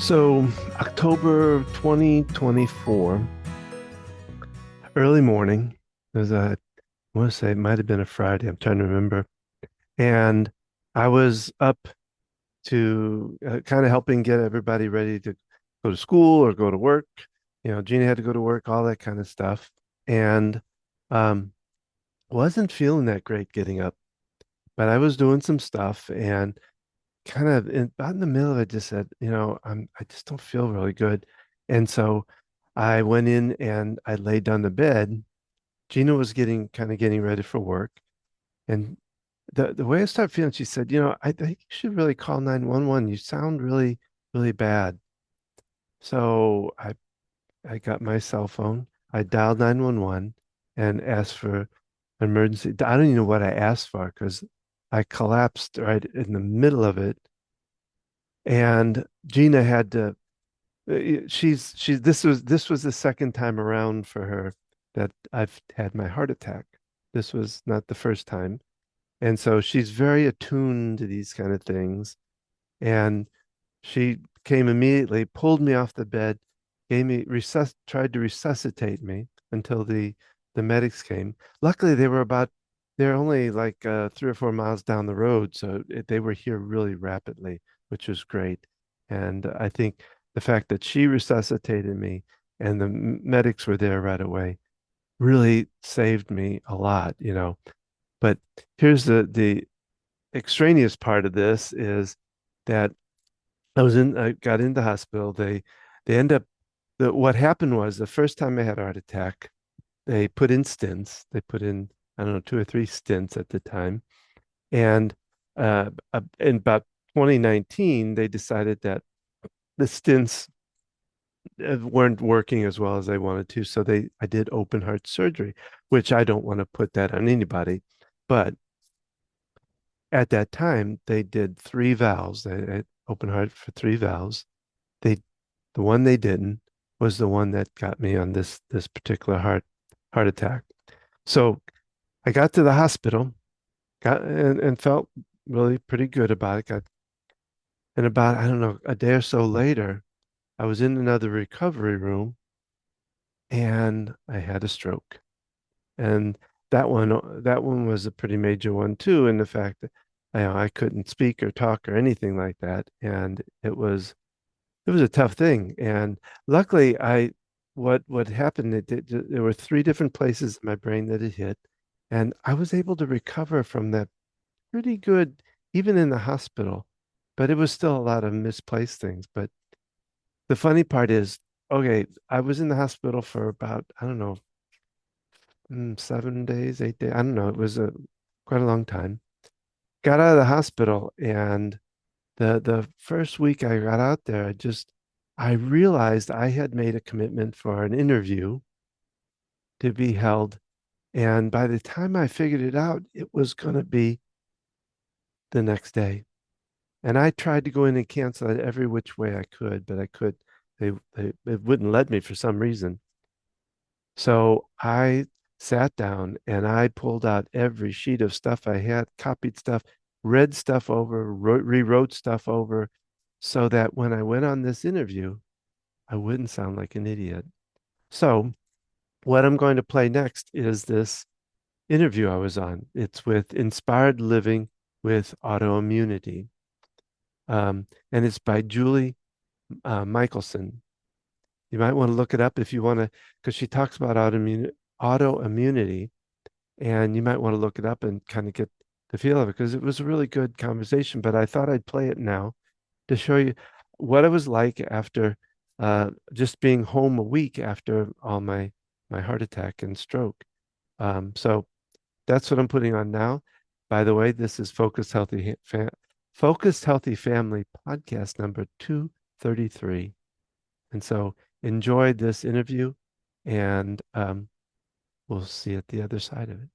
So, October 2024, early morning, there's a, I want to say it might have been a Friday, I'm trying to remember. And I was up to kind of helping get everybody ready to go to school or go to work. Gina had to go to work, all that kind of stuff. And um, wasn't feeling that great getting up, but I was doing some stuff and kind of about in the middle of it just said, I just don't feel really good. And so I went in and I laid down the bed. Gina was getting ready for work. And the way I started feeling, she said, I think you should really call 911. You sound really, really bad. So I got my cell phone. I dialed 911 and asked for emergency. I don't even know what I asked for because I collapsed right in the middle of it. And Gina had to she's this was the second time around for her that I've had my heart attack. This was not the first time. And so she's very attuned to these kind of things. And she came immediately, pulled me off the bed, gave me tried to resuscitate me until the medics came. Luckily, they're only like 3 or 4 miles down the road, so they were here really rapidly, which was great. And I think the fact that she resuscitated me and the medics were there right away really saved me a lot. But here's the extraneous part of this is that I got into hospital. They end up, what happened was the first time I had a heart attack, they put in stents. They put in, I don't know, 2 or 3 stents at the time. And in about 2019, they decided that the stents weren't working as well as they wanted to. So I did open heart surgery, which I don't want to put that on anybody. But at that time, they did 3 valves. They had open heart for 3 valves. They The one they didn't was the one that got me on this particular heart attack. So I got to the hospital, got and felt really pretty good about it. And about, I don't know, a day or so later, I was in another recovery room and I had a stroke. And that one was a pretty major one too, in the fact that I couldn't speak or talk or anything like that. And it was a tough thing. And luckily, what happened, there were 3 different places in my brain that it hit, and I was able to recover from that pretty good, even in the hospital. But it was still a lot of misplaced things. But the funny part is, okay, I was in the hospital for about, I don't know, 7 days, 8 days. I don't know. It was quite a long time. Got out of the hospital, and the first week I got out there, I realized I had made a commitment for an interview to be held. And by the time I figured it out, it was going to be the next day. And I tried to go in and cancel it every which way I could, but it wouldn't let me for some reason. So I sat down and I pulled out every sheet of stuff I had, copied stuff, read stuff over, rewrote stuff over, so that when I went on this interview, I wouldn't sound like an idiot. So, what I'm going to play next is this interview I was on. It's with Inspired Living with Autoimmunity. And it's by Julie Michelson. You might want to look it up if you want to, because she talks about autoimmunity, and you might want to look it up and kind of get the feel of it, because it was a really good conversation. But I thought I'd play it now to show you what it was like after just being home a week after all my heart attack and stroke. So that's what I'm putting on now. By the way, this is Focused Healthy Family podcast number 233. And so enjoy this interview, and we'll see you at the other side of it.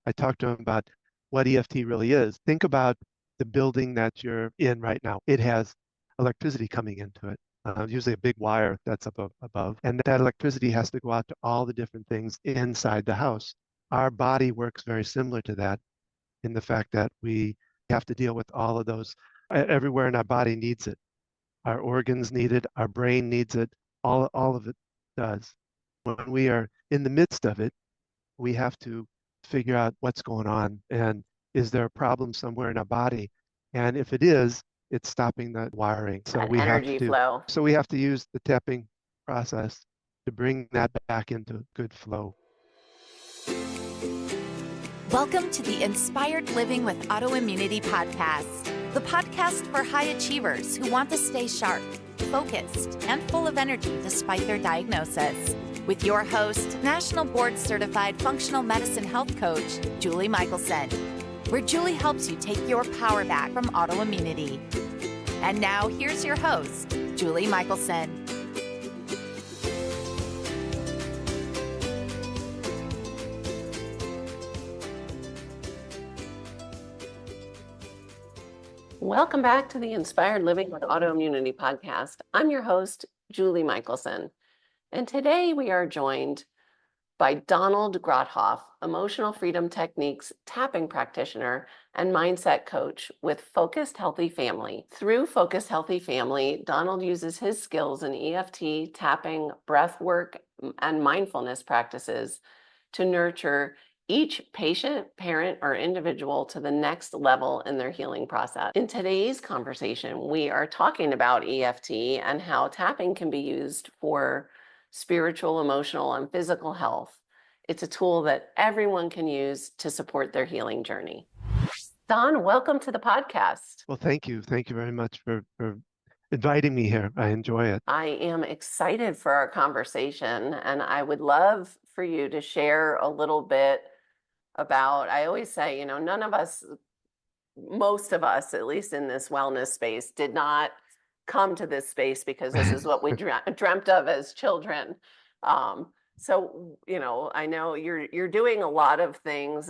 I talked to him about what EFT really is. Think about the building that you're in right now. It has electricity coming into it, usually a big wire that's up above. And that electricity has to go out to all the different things inside the house. Our body works very similar to that, in the fact that we have to deal with all of those. Everywhere in our body needs it. our organs need it, our brain needs it, all of it does. When we are in the midst of it, we have to figure out what's going on and is there a problem somewhere in our body? And if it is, it's stopping that wiring. That energy flow. So we have to use the tapping process to bring that back into good flow. Welcome to the Inspired Living with Autoimmunity podcast, the podcast for high achievers who want to stay sharp, focused, and full of energy despite their diagnosis. With your host, National Board Certified Functional Medicine Health Coach, Julie Michelson, where Julie helps you take your power back from autoimmunity. And now here's your host, Julie Michelson. Welcome back to the Inspired Living with Autoimmunity podcast. I'm your host, Julie Michelson. And today we are joined by Donald Grothoff, Emotional Freedom Techniques tapping practitioner and mindset coach with Focused Healthy Family. Through Focused Healthy Family, Donald uses his skills in EFT, tapping, breath work, and mindfulness practices to nurture each patient, parent, or individual to the next level in their healing process. In today's conversation, we are talking about EFT and how tapping can be used for spiritual, emotional, and physical health. It's a tool that everyone can use to support their healing journey. Don, welcome to the podcast. Well, thank you. Thank you very much for inviting me here. I enjoy it. I am excited for our conversation, and I would love for you to share a little bit about, I always say, none of us, most of us, at least in this wellness space, did not come to this space because this is what we dreamt of as children. So, I know you're doing a lot of things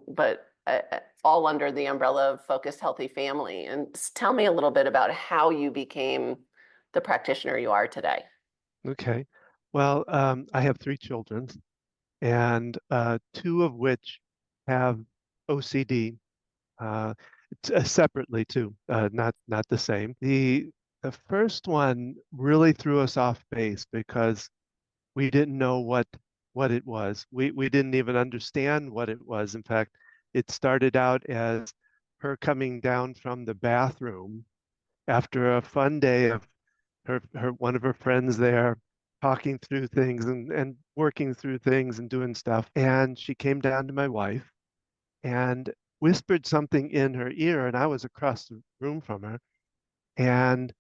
but all under the umbrella of Focused Healthy Family. And tell me a little bit about how you became the practitioner you are today. Okay. Well, I have 3 children, and 2 of which have OCD, separately too, not the same. The first one really threw us off base because we didn't know what it was. We didn't even understand what it was. In fact, it started out as her coming down from the bathroom after a fun day of her one of her friends there talking through things and working through things and doing stuff. And she came down to my wife and whispered something in her ear, and I was across the room from her. And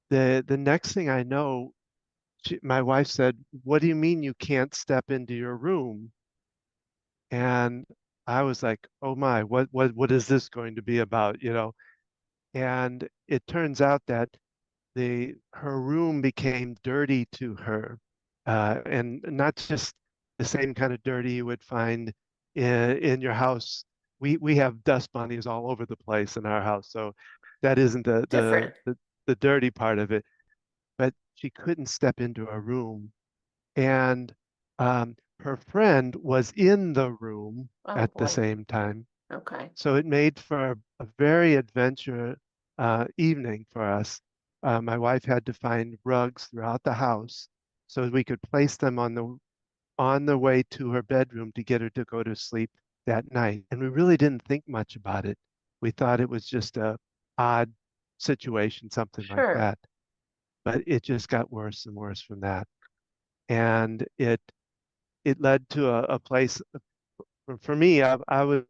the next thing I know, my wife said, "What do you mean you can't step into your room?" And I was like, "Oh my, what is this going to be about, you know?" And it turns out that her room became dirty to her, and not just the same kind of dirty you would find in your house. We have dust bunnies all over the place in our house, so that isn't Different. the dirty part of it. But she couldn't step into a room, and her friend was in the room Oh at the boy. same time. Okay. So it made for a very adventure evening for us. My wife had to find rugs throughout the house so we could place them on the way to her bedroom to get her to go to sleep that night. And we really didn't think much about it. We thought it was just a odd situation, something like Sure. that. But it just got worse and worse from that. And it led to a place for me. I was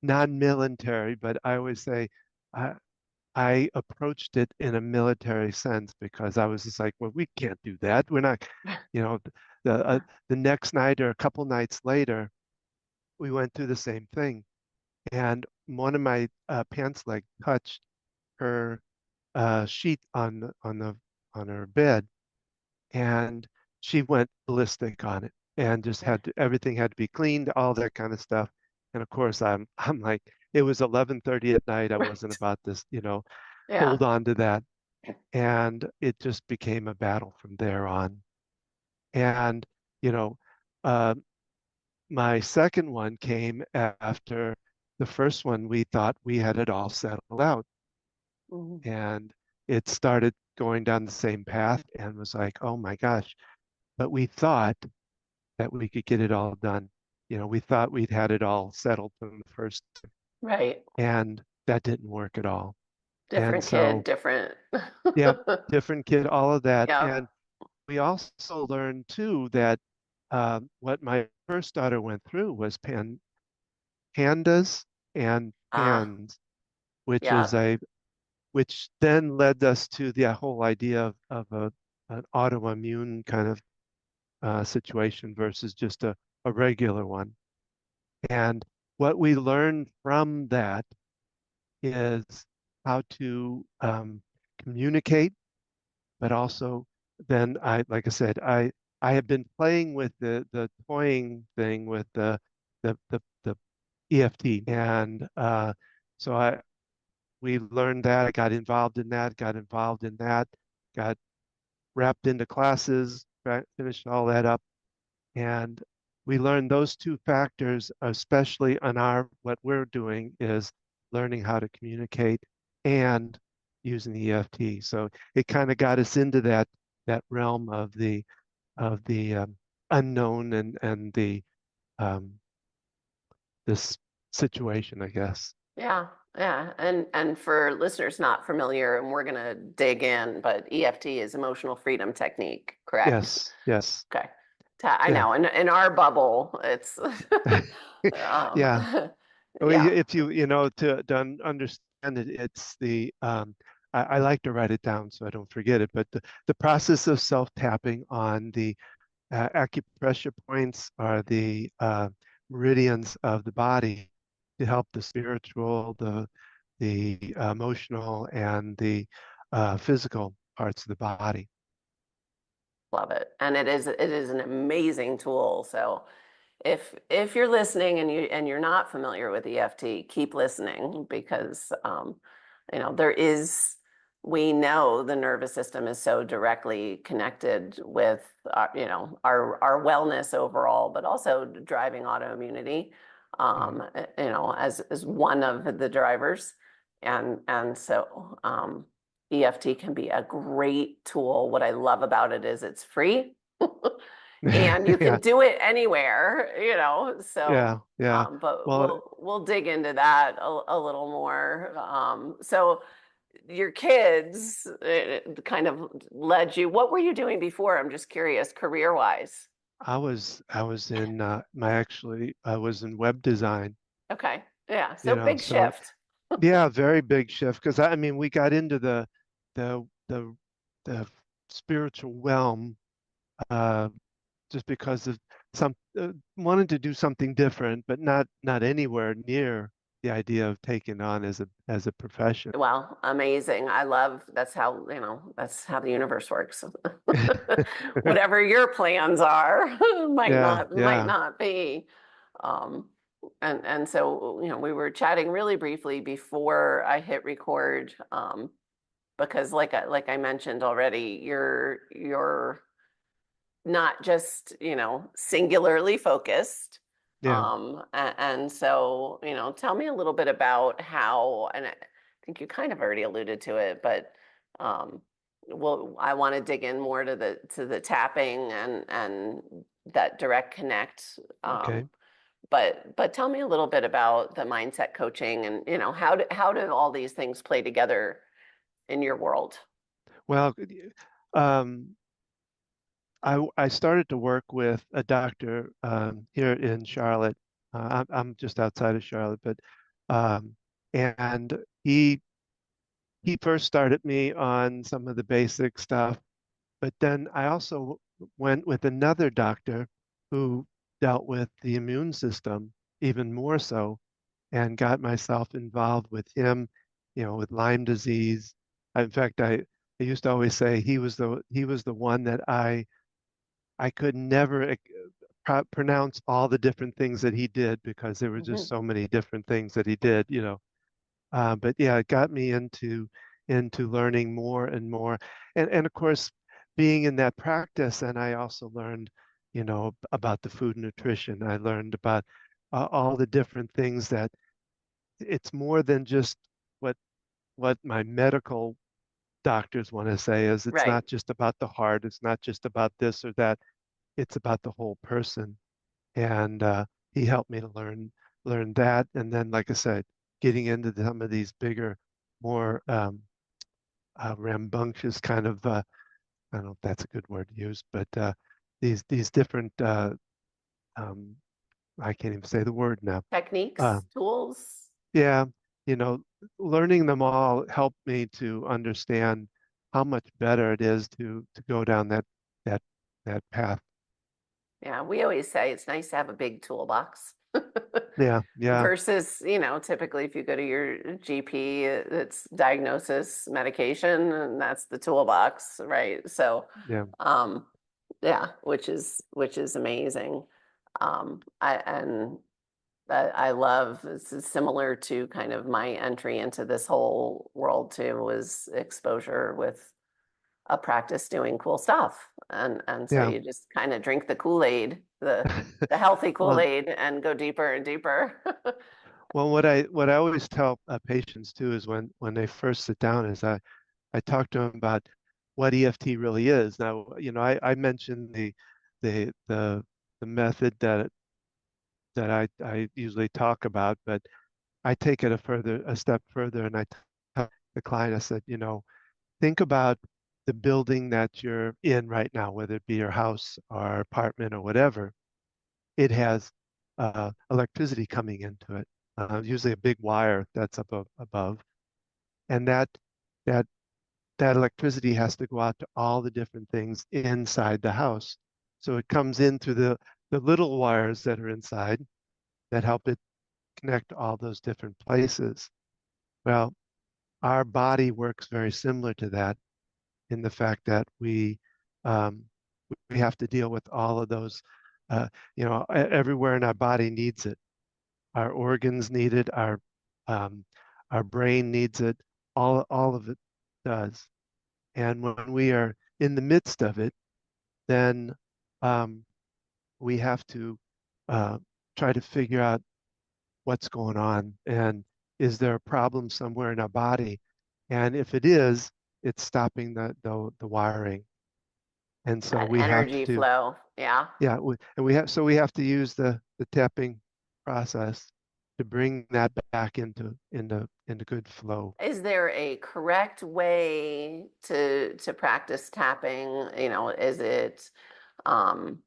non-military, but I always say I, I approached it in a military sense because I was just like, well, we can't do that. We're not, you know, the next night or a couple nights later, we went through the same thing, and one of my pants leg touched her sheet on her bed, and she went ballistic on it and just everything had to be cleaned, all that kind of stuff. And of course, I'm like, it was 11:30 at night. I wasn't Right. about this, Yeah. hold on to that. And it just became a battle from there on. And, you know, uh, my second one came after the first one. We thought we had it all settled out. Mhm. And it started going down the same path and was like, oh my gosh. But we thought that we could get it all done. We thought we'd had it all settled from the first, Right. and that didn't work at all. And Different kid, so, different. yep, different kid, all of that. Yep. And we also learned too that what my first daughter went through was pandas and Ah, PANS, which is yeah. which then led us to the whole idea of an autoimmune kind of situation versus just a regular one. And what we learned from that is how to communicate, but also then like I said, I have been playing with the toying thing with the EFT, and so we learned that. I got involved in that, got wrapped into classes, finished all that up. And we learned those two factors, especially on what we're doing is learning how to communicate and using the EFT. So it kind of got us into that realm of the unknown and the um, this situation, I guess. Yeah. Yeah. And for listeners not familiar, and we're gonna dig in, but EFT is emotional freedom technique, correct? Yes, yes, Okay. I yeah. know in our bubble, it's um Yeah. Well, yeah. if to understand it, it's I like to write it down so I don't forget it, but the process of self-tapping on the acupressure points are the meridians of the body to help the spiritual, the emotional, and the physical parts of the body. Love it. And it is an amazing tool. So if you're listening and you're not familiar with EFT, keep listening because there is we know the nervous system is so directly connected with our wellness overall, but also driving autoimmunity Mm. as one of the drivers. And so EFT can be a great tool. What I love about it is it's free. And you can Yeah, do it anywhere. So yeah, yeah. but Well, we'll dig into that a little more. So your kids kind of led you. What were you doing before? I'm just curious, career wise. I was in I was in web design, Okay. Yeah. So big so shift. yeah, very big shift because I mean we got into the the the spiritual realm uh just because of some wanted to do something different, but not anywhere near the idea of taking on as a profession. Well, amazing. I love that's how the universe works. Whatever your plans are might Yeah, yeah. not be. Um, and so, we were chatting really briefly before I hit record, because like I mentioned already, you're not just, singularly focused. Yeah. And so, tell me a little bit about how, and I think you kind of already alluded to it, but I want to dig in more to the tapping and that direct connect. Okay. But tell me a little bit about the mindset coaching and how do all these things play together in your world? Well, um, I started to work with a doctor here in Charlotte. I'm just outside of Charlotte, but um, and he first started me on some of the basic stuff, but then I also went with another doctor who dealt with the immune system even more so, and got myself involved with him, with Lyme disease. In fact, I used to always say he was the one that I could never pronounce all the different things that he did because there were just Mhm. so many different things that he did. But yeah, it got me into learning more and more, and of course, being in that practice, and I also learned, about the food and nutrition. I learned about all the different things that it's more than just what what my medical doctors want to say is it's Right. not just about the heart, it's not just about this or that, it's about the whole person. And he helped me to learn that. And then, like I said, getting into some of these bigger, more rambunctious kind of I don't know if that's a good word to use, but these different um, I can't even say the word now. Techniques, Um, tools. yeah, you know, learning them all helped me to understand how much better it is to go down that that path. Yeah, we always say it's nice to have a big toolbox Yeah, yeah, versus, typically if you go to your GP, it's diagnosis, medication, and that's the toolbox, right? So, yeah, um, yeah, which is amazing. I love this is similar to kind of my entry into this whole world too, was exposure with a practice doing cool stuff. And so yeah. you just kind of drink the Kool-Aid, the healthy Well, Kool-Aid and go deeper and deeper. well, what I always tell patients too is when they first sit down is I talk to them about what EFT really is. Now, I mentioned the the method that I usually talk about, but I take it a step further, and I tell the client, I said, think about the building that you're in right now, whether it be your house or apartment or whatever. It has electricity coming into it, usually a big wire that's above, and that that electricity has to go out to all the different things inside the house. So it comes in through the little wires that are inside that help it connect all those different places. Well, our body works very similar to that in the fact that um, we have to deal with all of those. Everywhere in our body needs it. Our organs need it. Um, our brain needs it. All of it does. And when we are in the midst of it, then um, we have to uh, try to figure out what's going on and is there a problem somewhere in our body? And if it is, it's stopping the wiring. And so That we have energy to, flow. Yeah. yeah, we have to use the tapping process to bring that back into good flow. Is there a correct way to practice tapping? Is it um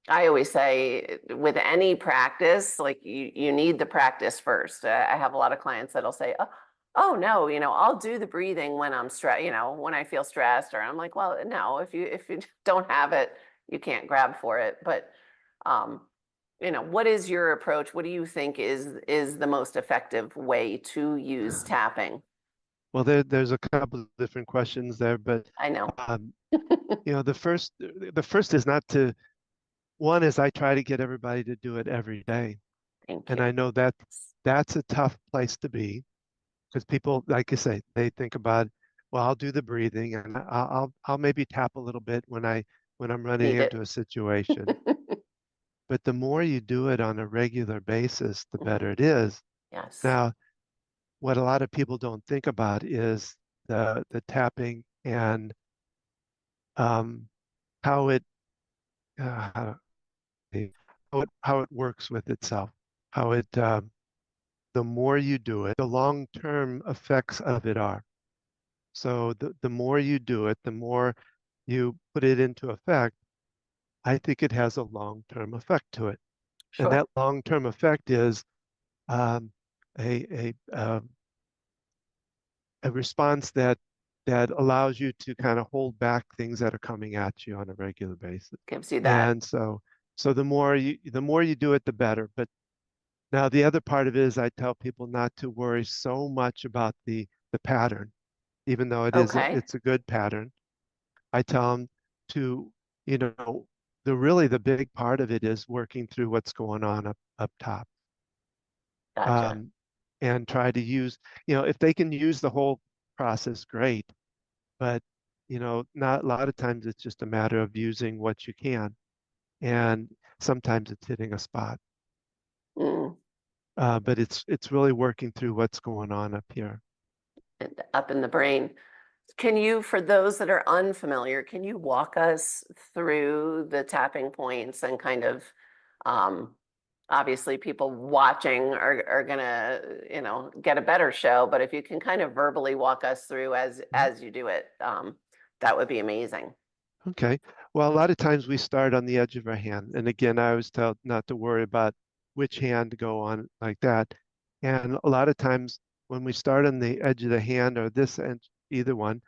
I always say with any practice, like you need the practice first. I have a lot of clients that'll say, oh no, I'll do the breathing when I'm stressed, when I feel stressed, or I'm like, well, no, if you don't have it, you can't grab for it. But um, what is your approach? What do you think is the most effective way to use tapping? Well, there's a couple of different questions there, but I know. um, the first is not to one is I try to get everybody to do it every day. Thank And you. I know that that's a tough place to be because people, like you say, they think about, well, I'll do the breathing and I'll maybe tap a little bit when I'm running Need into it. a situation. But the more you do it on a regular basis, the Mhm. better it is. Yes. Now, what a lot of people don't think about is the tapping and um, how it uh, how, how it works with itself, how it the more you do it, the long-term effects of it are. So the more you do it, the more you put it into effect, I think it has a long-term effect to it. And Sure. that long-term effect is um, a response that allows you to kind of hold back things that are coming at you on a regular basis. Gives you that. And so the more you do it, the better. But now the other part of it is I tell people not to worry so much about the pattern, even though Okay. it's a good pattern. I tell them to, you know, the big part of it is working through what's going on up top. Gotcha. Um, and try to use, if they can use the whole process, great. But, not a lot of times it's just a matter of using what you can. And sometimes it's hitting a spot. Mm. But it's really working through what's going on up here. And up in the brain. Can you, for those that are unfamiliar, can you walk us through the tapping points and kind of, um, obviously people watching are gonna, get a better show, but if you can kind of verbally walk us through Mhm. as you do it, that would be amazing. Okay. Well, a lot of times we start on the edge of our hand. And again, I was told not to worry about which hand to go on like that. And a lot of times when we start on the edge of the hand or this end, either one,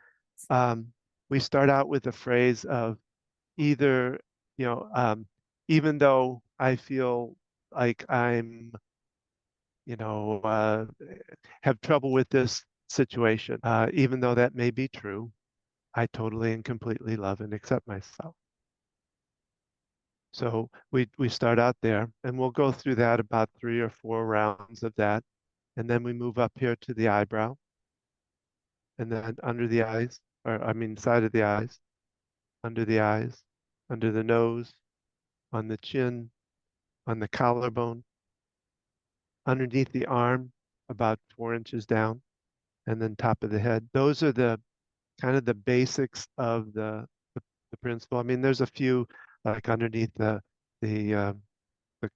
um, we start out with a phrase of either, you know, even though I feel like I'm, you know, have trouble with this situation, even though that may be true, I totally and completely love and accept myself. So we start out there and we'll go through that about 3 or 4 rounds of that. And then we move up here to the eyebrow and then under the eyes, or I mean, side of the eyes, under the eyes, under the nose, on the chin, on the collarbone, underneath the arm, about 4 inches down, and then top of the head. Those are the kind of the basics of the principle. I mean, there's a few like underneath the uh, the,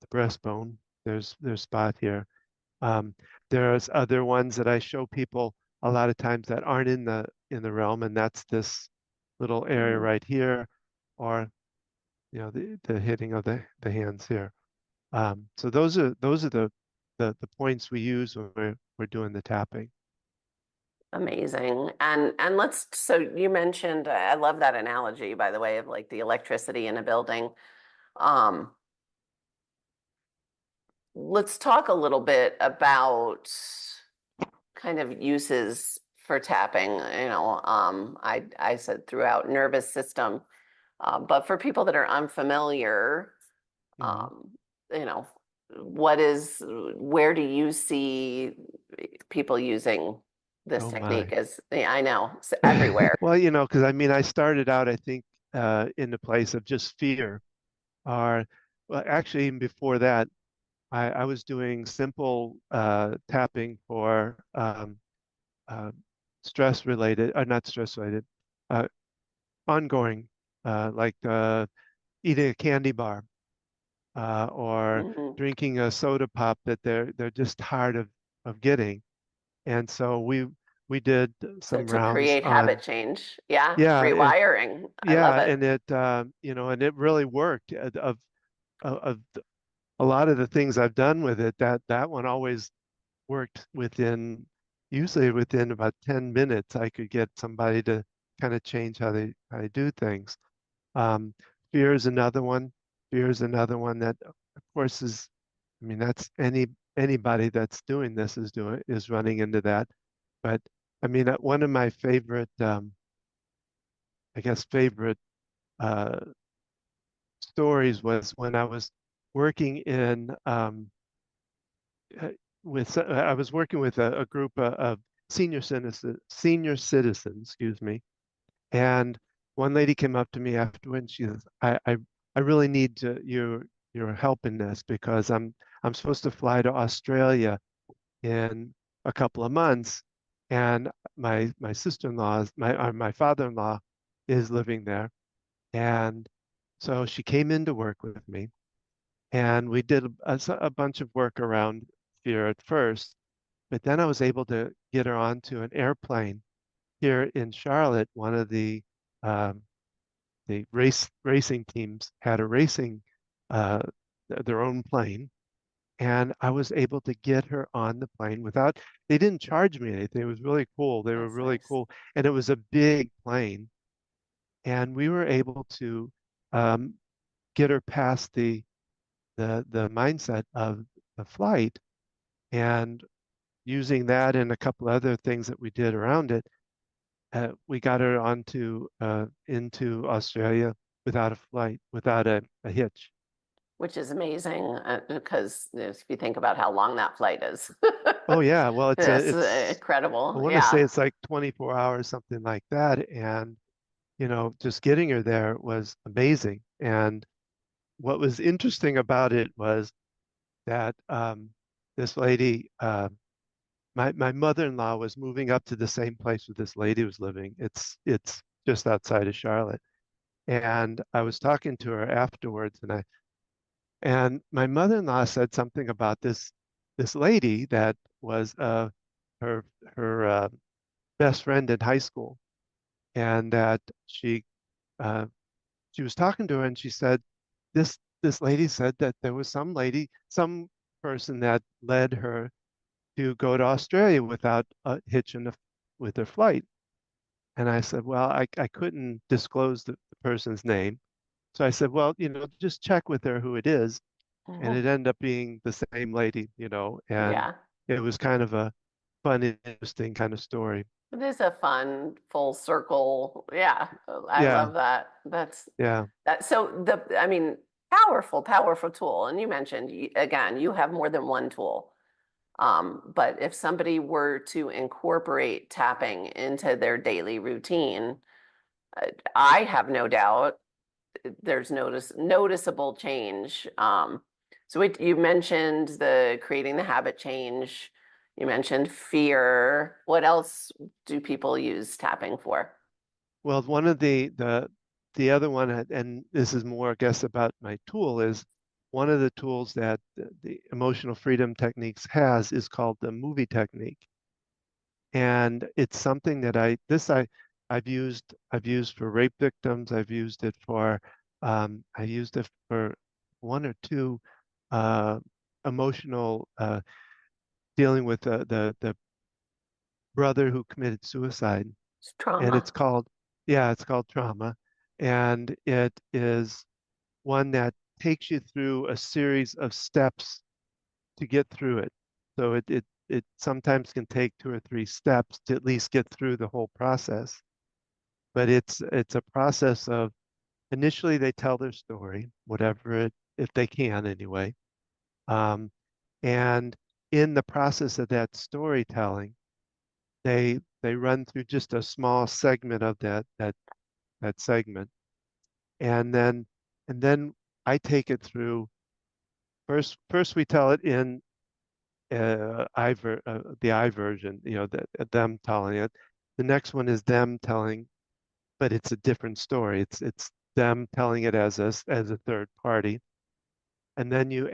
the breastbone. There's spot here. Um, there's other ones that I show people a lot of times that aren't in the realm, and that's this little area Mhm. right here, or the hitting of the hands here. So those are the points we use when we're doing the tapping. Amazing. And so you mentioned, I love that analogy, by the way, of like the electricity in a building. Um, let's talk a little bit about kind of uses for tapping. I said throughout nervous system, but for people that are unfamiliar, Mhm. um, you know, where do you see people using this Oh technique? my. As yeah, I know, it's everywhere. Well, because I mean, I started out, I think, in the place of just fear. Or, well, actually, even before that, I was doing simple tapping for uh, stress related, not stress related, uh, ongoing, like eating a candy bar or Mhm. drinking a soda pop that they're just tired of getting. And so we did So some to rounds create habit on, change, yeah, yeah, rewiring. I love yeah, it. and it really worked. Of a lot of the things I've done with it, that one always worked usually within about 10 minutes. I could get somebody to kind of change how they do things. Um, fear is another one. Fear is another one that, of course, I mean, that's anybody that's doing this is running into that. But I mean, one of my favorite, I guess, favorite uh, stories was when I was working in uh, I was working with a group of senior citizens, excuse me, and one lady came up to me afterward and she says, I really need your help in this because I'm supposed to fly to Australia in a couple of months, and my sister-in-law, my father-in-law is living there, and so she came in to work with me, and we did a bunch of work around fear at first, but then I was able to get her onto an airplane here in Charlotte. One of um, the racing teams had a racing uh, their own plane, and I was able to get her on the plane without. They didn't charge me anything. It was really cool. They were That's really nice. cool, and it was a big plane, and we were able to um, get her past the mindset of the flight, and using that and a couple other things that we did around it, we got her into Australia without a flight, without a hitch. Which is amazing because if you think about how long that flight is, Oh yeah, well it's I incredible. want to say Yeah. it's like 24 hours, something like that, and just getting her there was amazing. And what was interesting about it was that this lady my mother-in-law was moving up to the same place where this lady was living. It's just outside of Charlotte. And I was talking to her afterwards, and my mother-in-law said something about this lady that was her her best friend in high school, and that uh, she was talking to her, and she said this lady said that there was some person that led her to go to Australia without a hitch with her flight. And I said, well, I couldn't disclose the person's name. So I said, well, just check with her who it is. And it ended up being the same lady, and Yeah. it was kind of a fun, interesting kind of story. It is a fun full circle. Yeah, I Yeah, love that. That's yeah. that. So I mean, powerful tool. And you mentioned, again, you have more than one tool. But if somebody were to incorporate tapping into their daily routine, uh, I have no doubt there's noticeable change. So you mentioned the creating the habit change. You mentioned fear. What else do people use tapping for? Well, one of the other one, and this is more, I guess, about my tool, is one of the tools that the emotional freedom techniques has is called the movie technique. And it's something that I've used for rape victims. I used it for one or two uh, emotional dealing with the brother who committed suicide, It's and trauma. it's called trauma, and it is one that takes you through a series of steps to get through it. So it sometimes can take 2 or 3 steps to at least get through the whole process. But it's a process of initially they tell their story, if they can anyway. Um, and in the process of that storytelling, they run through just a small segment of that segment, and then I take it through. First we tell it in the I version, them telling it. The next one is them telling, but it's a different story. It's them telling it as a third party, and then you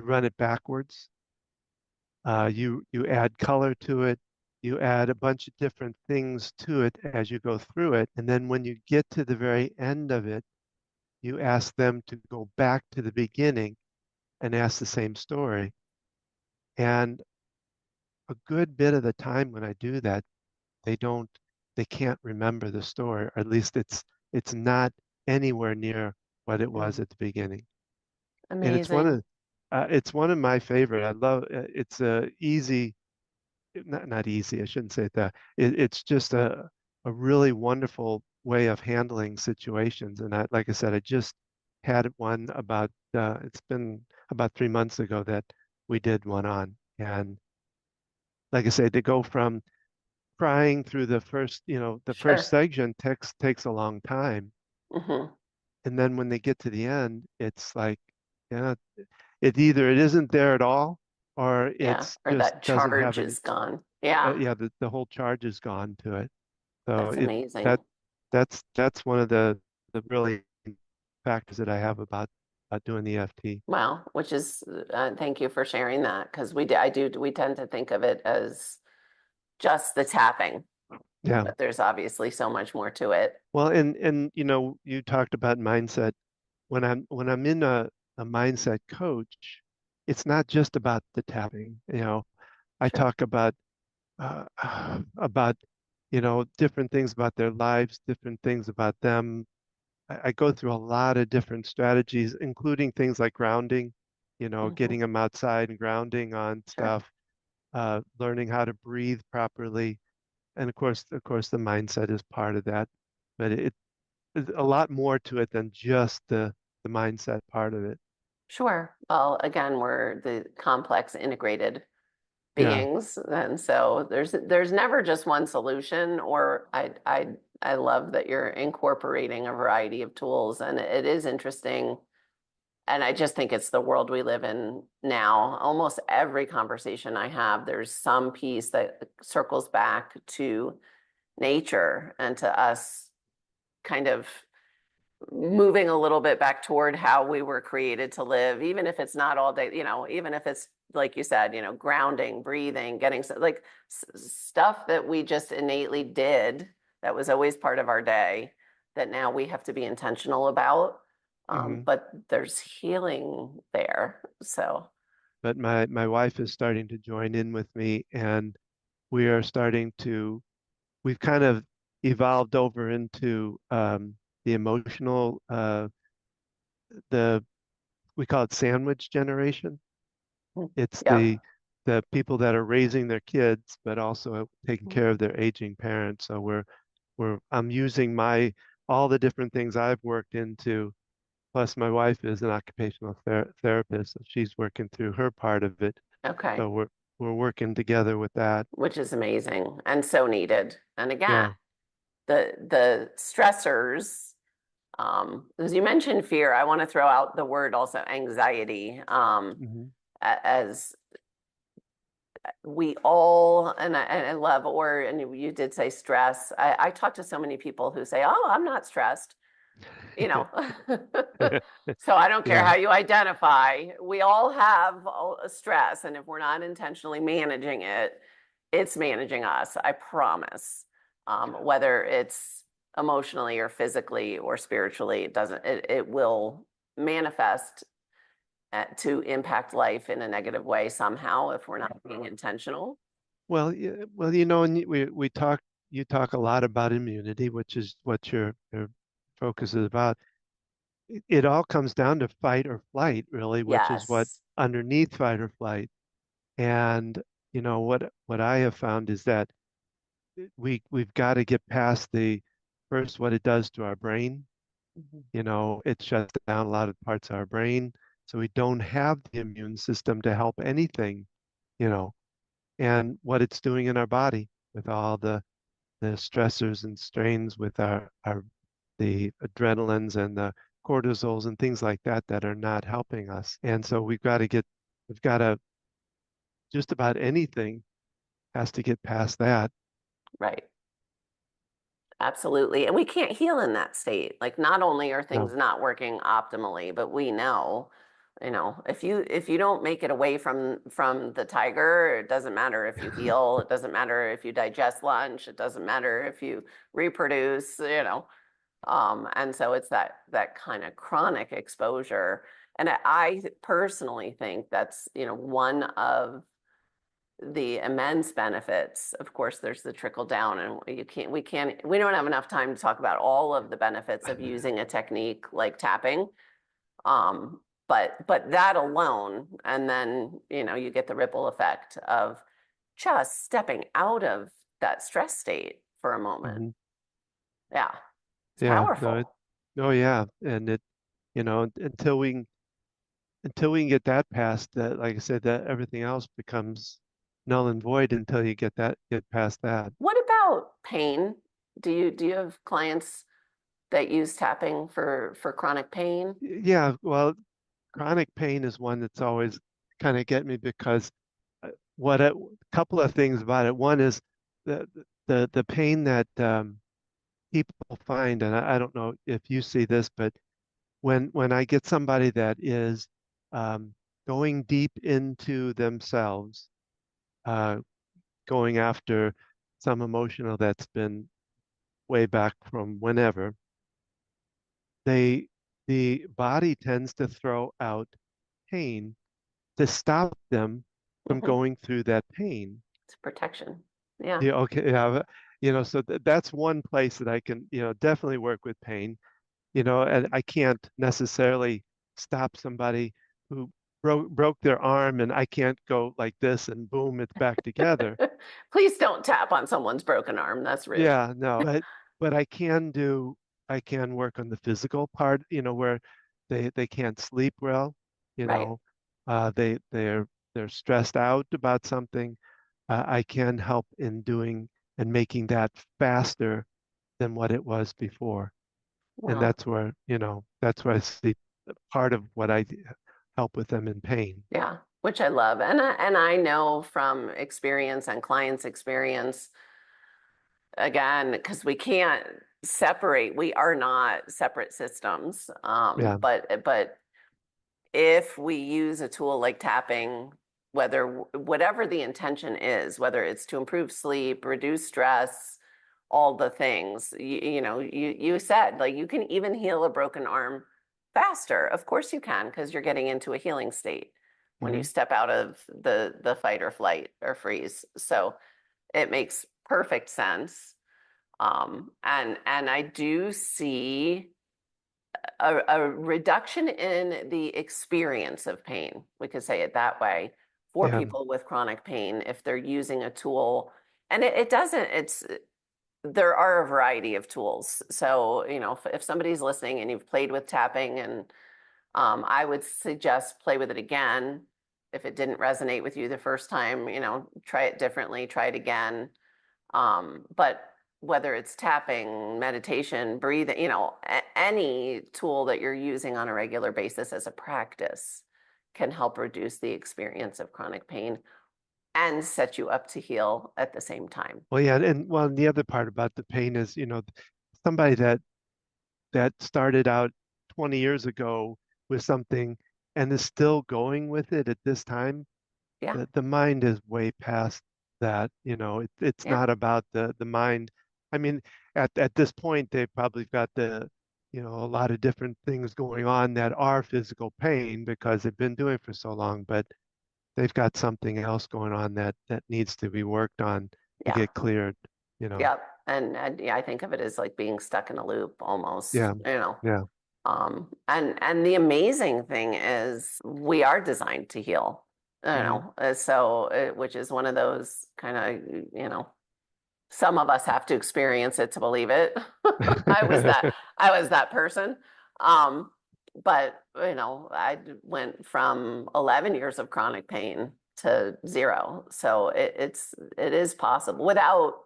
run it backwards. You add color to it. You add a bunch of different things to it as you go through it, and then when you get to the very end of it, you ask them to go back to the beginning and ask the same story. And a good bit of the time when I do that, they don't, they can't remember the story, or at least it's not anywhere near what it was Mm, at the beginning. And amazing. it's one of my favorite. I love it's a easy, not easy. I shouldn't say that. It's just a really wonderful way of handling situations. And like I said, I just had one it's been about 3 months ago that we did one on. And like I said, to go from crying through the first Sure. section takes a long time. Hmm. And then when they get to the end, it's like, yeah, it isn't there at all, or Yeah. it's Or just that doesn't have charge any. is gone. Yeah. Yeah, the whole charge is gone to it. So That's that amazing. that's one of the really factors that I have about doing the EFT. Wow. Which is, thank you for sharing that because we tend to think of it as just the tapping, Yeah. but there's obviously so much more to it. Well, and you talked about mindset. When I'm in a mindset coach, it's not just about the tapping. I Sure. talk uh, about different things about their lives, different things about them. I go through a lot of different strategies, including things like grounding, Hmm. getting them outside and grounding on Sure. stuff, learning how to breathe properly, and of course, the mindset is part of that. But it's a lot more to it than just the mindset part of it. Sure. Well, again, we're the complex integrated Yeah, beings, and so there's never just one solution. Or I love that you're incorporating a variety of tools, and it is interesting And I just think it's the world we live in now. Almost every conversation I have, there's some piece that circles back to nature and to us kind of moving a little bit back toward how we were created to live, even if it's not all day, even if it's like you said, grounding, breathing, getting like stuff that we just innately did that was always part of our day that now we have to be intentional about. Hmm. But there's healing there. So, But my wife is starting to join in with me, and we are starting to we've kind of evolved over into the emotional the we call it sandwich generation. It's yeah, the people that are raising their kids, but also taking care of their aging parents. So I'm using my all the different things I've worked into. Plus, my wife is an occupational therapist, so she's working through her part of it. okay, So we're working together with that. which is amazing and so needed. And again, Yeah. the stressors, as you mentioned fear, I want to throw out the word also anxiety, Hmm. as we all, and I love, and you did say stress. I talk to so many people who say, oh, I'm not stressed, you know. So I don't care Yeah. how you identify. We all have a stress, and if we're not intentionally managing it, it's managing us, I promise. Whether it's emotionally or physically or spiritually, it will manifest to impact life in a negative way somehow if we're not being intentional. Well, yeah, well, and we talk. You talk a lot about immunity, which is what your focus is about. It all comes down to fight or flight, really, which is what Yes. underneath fight or flight. And what I have found is that we've got to get past the first what it does to our brain. Mhm. It shuts down a lot of parts of our brain, so we don't have the immune system to help anything, you know, and what it's doing in our body with all the stressors and strains with our the adrenalines and the cortisols and things like that that are not helping us. And so we've got to just about anything has to get past that. Right. Absolutely. And we can't heal in that state. Like not only are things No. not working optimally, but we know, if you don't make it away from the tiger, it doesn't matter if you heal, it doesn't matter if you digest lunch, it doesn't matter if you reproduce. And so it's that kind of chronic exposure. And I personally think that's, one of the immense benefits. Of course, there's the trickle down, and we don't have enough time to talk about all of the benefits of using a technique like tapping. But that alone, and then you get the ripple effect of just stepping out of that stress state for a moment. Hmm. Yeah, it's Yeah, no, powerful. oh yeah, and until we can get that past that, like I said, that everything else becomes null and void until you get past that. What about pain? Do you have clients that use tapping for chronic pain? Yeah, well, chronic pain is one that's always kind of get me because a couple of things about it. One is the the pain that people find, and I don't know if you see this, but when I get somebody that is um, going deep into themselves, uh, going after some emotional that's been way back from whenever, they the body tends to throw out pain to stop them from Mhm. going through that pain. It's protection. Yeah, Yeah, okay, yeah, so that's one place that I can, definitely work with pain, and I can't necessarily stop somebody who broke their arm and I can't go like this and boom, it's back together. please don't tap on someone's broken arm. That's rude. Yeah, no, but I can work on the physical part, where they can't sleep well, you Right. know, they're stressed out about something. I can help in doing and making that faster than what it was before. And Well, that's where I see part of what I help with them in pain. Yeah, which I love. And I know from experience and clients' experience, again, because we can't separate, we are not separate systems. Yeah. But if we use a tool like tapping, whatever the intention is, whether it's to improve sleep, reduce stress, all the things, you said, like, you can even heal a broken arm faster. Of course you can, because you're getting into a healing state when you Hmm. step out of the fight or flight or freeze. So it makes perfect sense. And I do see a reduction in the experience of pain, we could say it that way, for Yeah. people with chronic pain if they're using a tool. And it doesn't, there are a variety of tools. So, if somebody's listening and you've played with tapping, and I would suggest play with it again. If it didn't resonate with you the first time, try it differently, try it again. But whether it's tapping, meditation, breathing, any tool that you're using on a regular basis as a practice can help reduce the experience of chronic pain and set you up to heal at the same time. Well, yeah, and well, the other part about the pain is, somebody that started out 20 years ago with something and is still going with it at this time, Yeah, the mind is way past that. It's yeah, not about the mind. I mean, at this point, they've probably got a lot of different things going on that are physical pain because they've been doing it for so long, but they've got something else going on that needs to be worked on to yeah, get cleared. yeah. And yeah, I think of it as like being stuck in a loop almost, Yeah, yeah, and the amazing thing is we are designed to heal, hmm so which is one of those kind of, some of us have to experience it to believe it. I was that I was that person. Um, but I went from 11 years of chronic pain to zero. So it is possible without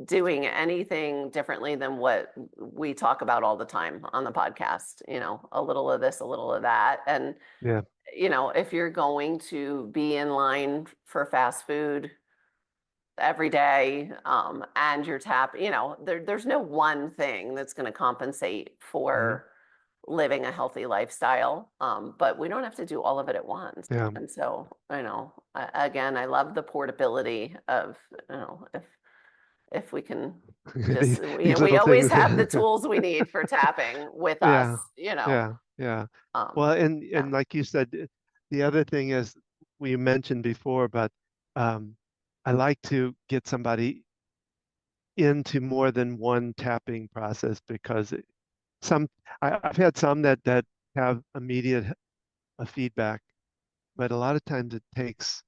doing anything differently than what we talk about all the time on the podcast, a little of this, a little of that. And, yeah, if you're going to be in line for fast food every day, and you're there's no one thing that's going to compensate hmm for living a healthy lifestyle. But we don't have to do all of it at once. yeah. And so, again, I love the portability of, if we can just, These we little always things. have the tools we need for tapping with Yeah, us. yeah, yeah. Um, Well, and yeah, and like you said, the other thing is we mentioned before, but I like to get somebody into more than one tapping process because some I've had some that have immediate feedback, but a lot of times it takes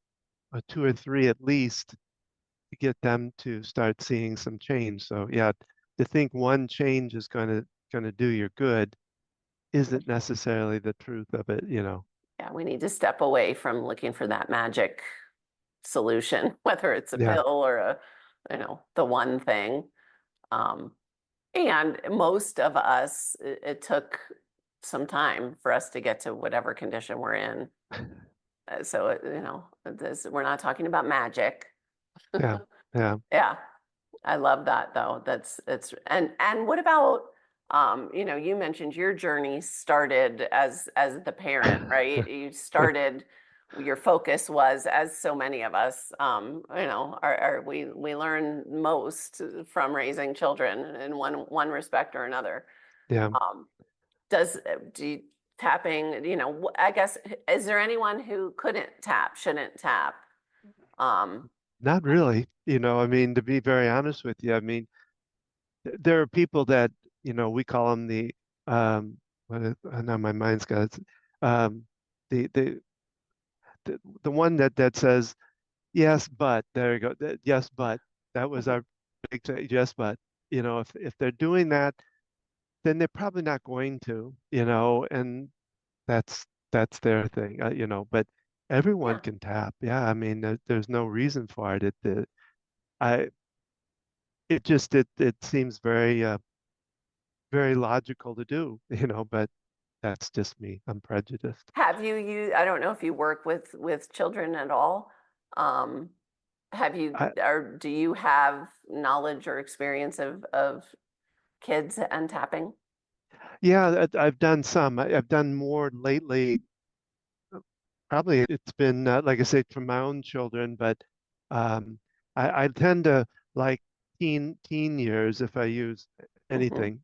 two or three at least to get them to start seeing some change. So yeah, to think one change is going to do you good isn't necessarily the truth of it. yeah, we need to step away from looking for that magic solution, whether it's a Yeah, pill or the one thing. Um, and most of us, it took some time for us to get to whatever condition we're in. So, we're not talking about magic. yeah, yeah. Yeah, I love that though. And what about, you mentioned your journey started as the parent, right? You started, your focus was, as so many of us, we learn most from raising children in one respect or another. Yeah, Um, does do you, tapping, I guess, is there anyone who couldn't tap, shouldn't tap? Um, not really. I mean, to be very honest with you, I mean, there are people that, we call them now my mind's got it, um, the, the, the one that says, yes, but, there you go. Yes, but, that was our big, yes, but, if they're doing that, then they're probably not going to, and that's their thing, but everyone yeah. can tap. Yeah, I mean, there's no reason for it. I, it seems very, very logical to do, but that's just me. I'm prejudiced. Have you, I don't know if you work with children at all. Um, have you, I, or do you have knowledge or experience of kids and tapping? yeah, I've done some. I've done more lately. Probably it's been, like I say, from my own children, but um, I tend to like teen years if I use Hmm. anything.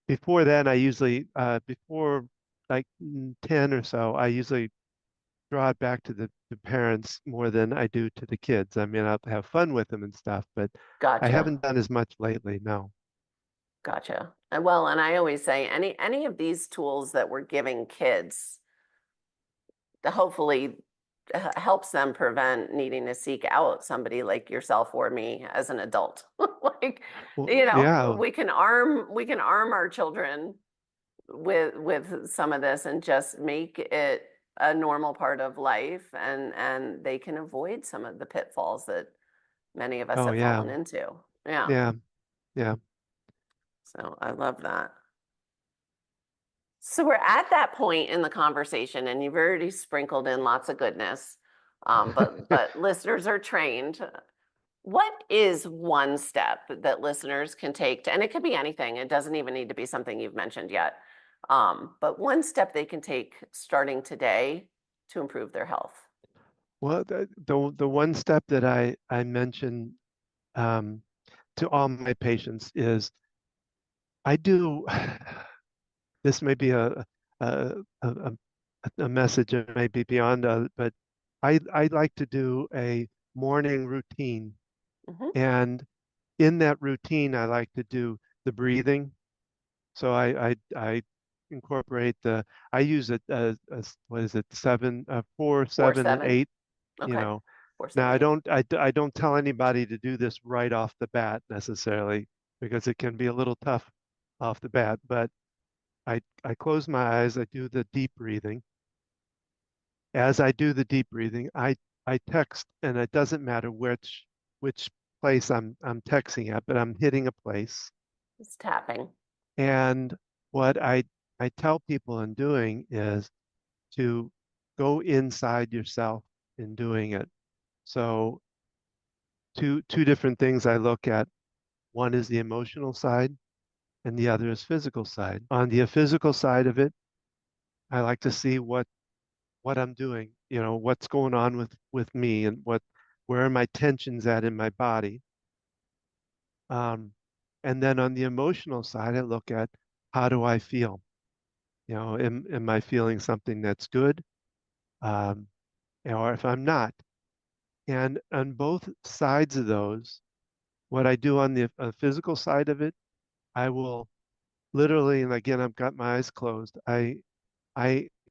Before then, I usually, before like 10 or so, I usually draw it back to the parents more than I do to the kids. I mean, I'll have fun with them and stuff, but I Gotcha. haven't done as much lately, no. Gotcha. Well, and I always say any of these tools that we're giving kids, hopefully helps them prevent needing to seek out somebody like yourself or me as an adult. Like, Well, yeah. we can arm our children with some of this and just make it a normal part of life, and they can avoid some of the pitfalls that many of us Oh, have yeah. fallen into. Yeah. Yeah. Yeah. So I love that. So we're at that point in the conversation, and you've already sprinkled in lots of goodness. But listeners are trained. What is one step that listeners can take to, and it could be anything, it doesn't even need to be something you've mentioned yet. But one step they can take starting today to improve their health. Well, the one step that I mentioned um, to all my patients is I do. This may be a a, a message that may be beyond, but I like to do a morning routine, Hmm. and in that routine, I like to do the breathing. So I incorporate the I use it as what is it 4, Four, 7, and seven. 8. You Okay. know, Four, now seven, eight. I don't tell anybody to do this right off the bat necessarily because it can be a little tough off the bat. But I close my eyes, I do the deep breathing. As I do the deep breathing, I text, and it doesn't matter which place I'm texting at, but I'm hitting a place. It's tapping. And what I tell people in doing is to go inside yourself in doing it. So two different things I look at. One is the emotional side, and the other is physical side. On the physical side of it, I like to see what I'm doing, what's going on with me and where are my tensions at in my body. Um, and then on the emotional side, I look at how do I feel? Am I feeling something that's good? Um, or if I'm not. And on both sides of those, what I do on the physical side of it, I will literally, and again, I've got my eyes closed. I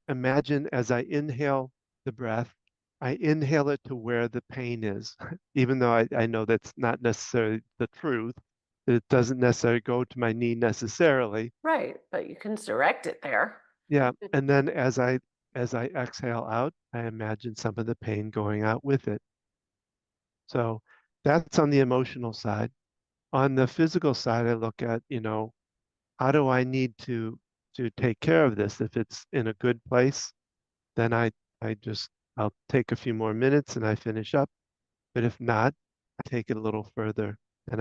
imagine as I inhale the breath, I inhale it to where the pain is, even though I know that's not necessarily the truth. It doesn't necessarily go to my knee necessarily. Right. But you can direct it there. Yeah. And then as I exhale out, I imagine some of the pain going out with it. So that's on the emotional side. On the physical side, I look at, how do I need to take care of this? If it's in a good place, then I'll take a few more minutes and I finish up. But if not, I take it a little further and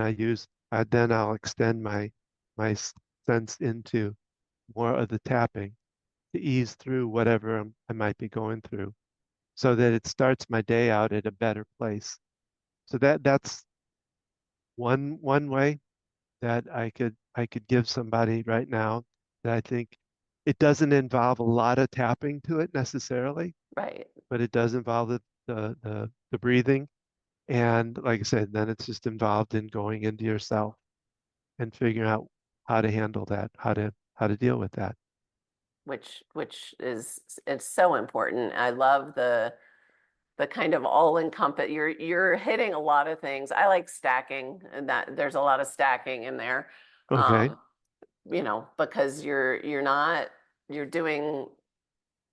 then I'll extend my sense into more of the tapping to ease through whatever I might be going through so that it starts my day out at a better place. So that's one way that I could give somebody right now that I think it doesn't involve a lot of tapping to it necessarily, Right. but it does involve the breathing. And like I said, then it's just involved in going into yourself and figuring out how to handle that, how to deal with that. Which is it's so important. I love the kind of all encompass. You're hitting a lot of things. I like stacking, and that there's a lot of stacking in there. Okay. Um, because you're doing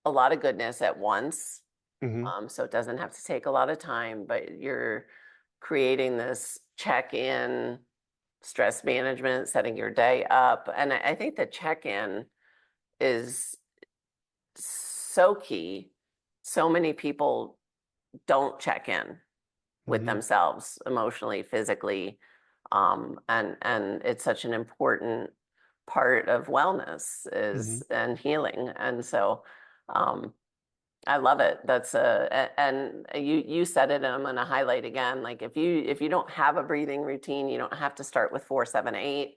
a lot of goodness at once. Hmm. So it doesn't have to take a lot of time, but you're creating this check-in, stress management, setting your day up. And I think the check-in is so key. So many people don't check in with Mhm. themselves emotionally, physically, and it's such an important part of wellness Mhm. is and healing. And so um, I love it. That's and you said it, and I'm going to highlight again. Like if you don't have a breathing routine, you don't have to start with 4-7-8.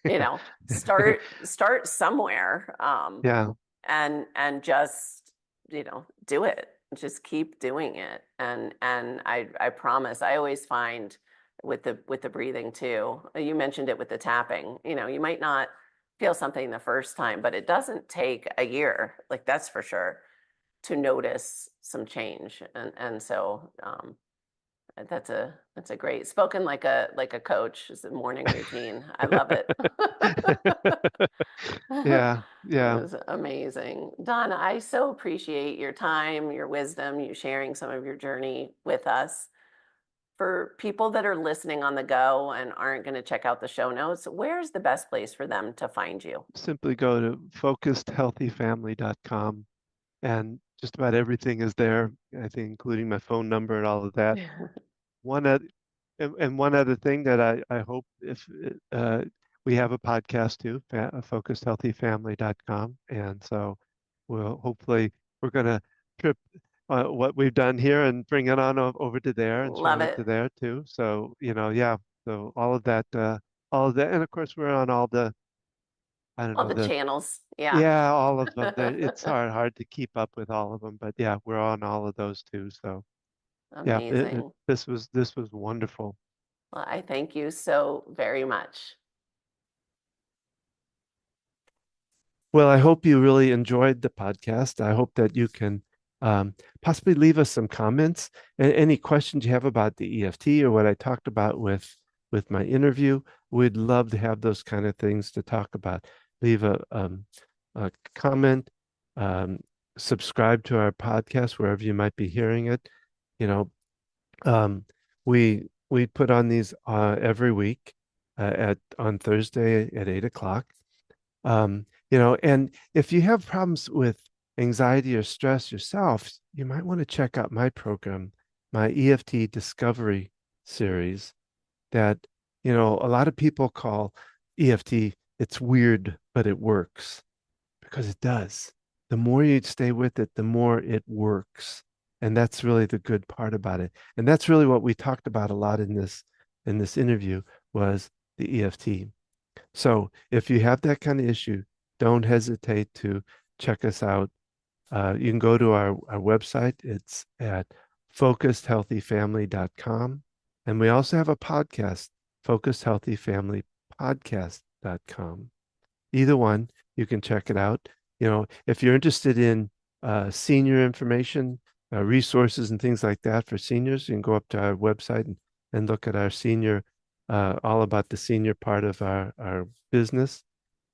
You know, start somewhere, Yeah, and just do it. Just keep doing it, and I promise. I always find with the breathing too. You mentioned it with the tapping. You might not feel something the first time, but it doesn't take a year. Like that's for sure to notice some change. And so that's a great spoken like a coach is a morning routine. I love it. yeah, It yeah. was amazing. Donna, I so appreciate your time, your wisdom, you sharing some of your journey with us. For people that are listening on the go and aren't going to check out the show notes, where's the best place for them to find you? Simply go to focusedhealthyfamily.com and just about everything is there, I think, including my phone number and all of that. One other, and one other thing that I hope if we have a podcast too, focusedhealthyfamily.com. And so we'll hopefully we're going to trip what we've done here and bring it on over to there and Love show it to it. there too. So, yeah. So all of that. And of course, we're on all the, I don't All know, the channels. Yeah. yeah, all of them. It's hard to keep up with all of them, but yeah, we're on all of those too. So yeah, Amazing. this was wonderful. Well, I thank you so very much. Well, I hope you really enjoyed the podcast. I hope that you can possibly leave us some comments and any questions you have about the EFT or what I talked about with my interview. We'd love to have those kind of things to talk about. Leave a comment, um, subscribe to our podcast wherever you might be hearing it. You know, um, we put on these every week at on Thursday at 8 o'clock. And if you have problems with anxiety or stress yourself, you might want to check out my program, my EFT Discovery series that, a lot of people call EFT, it's weird, but it works because it does. The more you stay with it, the more it works. And that's really the good part about it. And that's really what we talked about a lot in this interview was the EFT. So if you have that kind of issue, don't hesitate to check us out. You can go to our website. It's at focusedhealthyfamily.com. And we also have a podcast, focusedhealthyfamilypodcast.com. Either one, you can check it out. If you're interested in senior information, resources and things like that for seniors, you can go up to our website and look at our senior, all about the senior part of our business.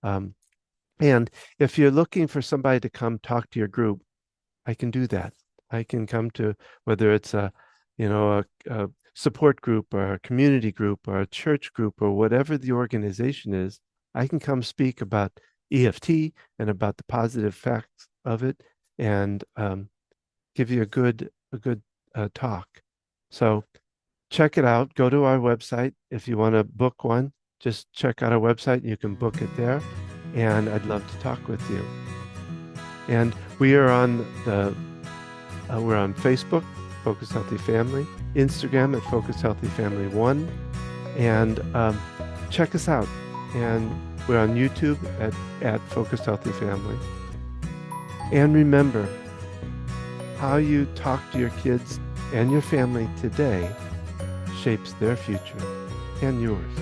And if you're looking for somebody to come talk to your group, I can do that. I can come to whether it's a support group or a community group or a church group or whatever the organization is. I can come speak about EFT and about the positive effects of it and give you a good talk. So check it out. Go to our website if you want to book one. Just check out our website. You can book it there, and I'd love to talk with you. And we are on we're on Facebook, Focus Healthy Family, Instagram at Focus Healthy Family 1, and check us out. And we're on YouTube at Focus Healthy Family. And remember, how you talk to your kids and your family today shapes their future and yours.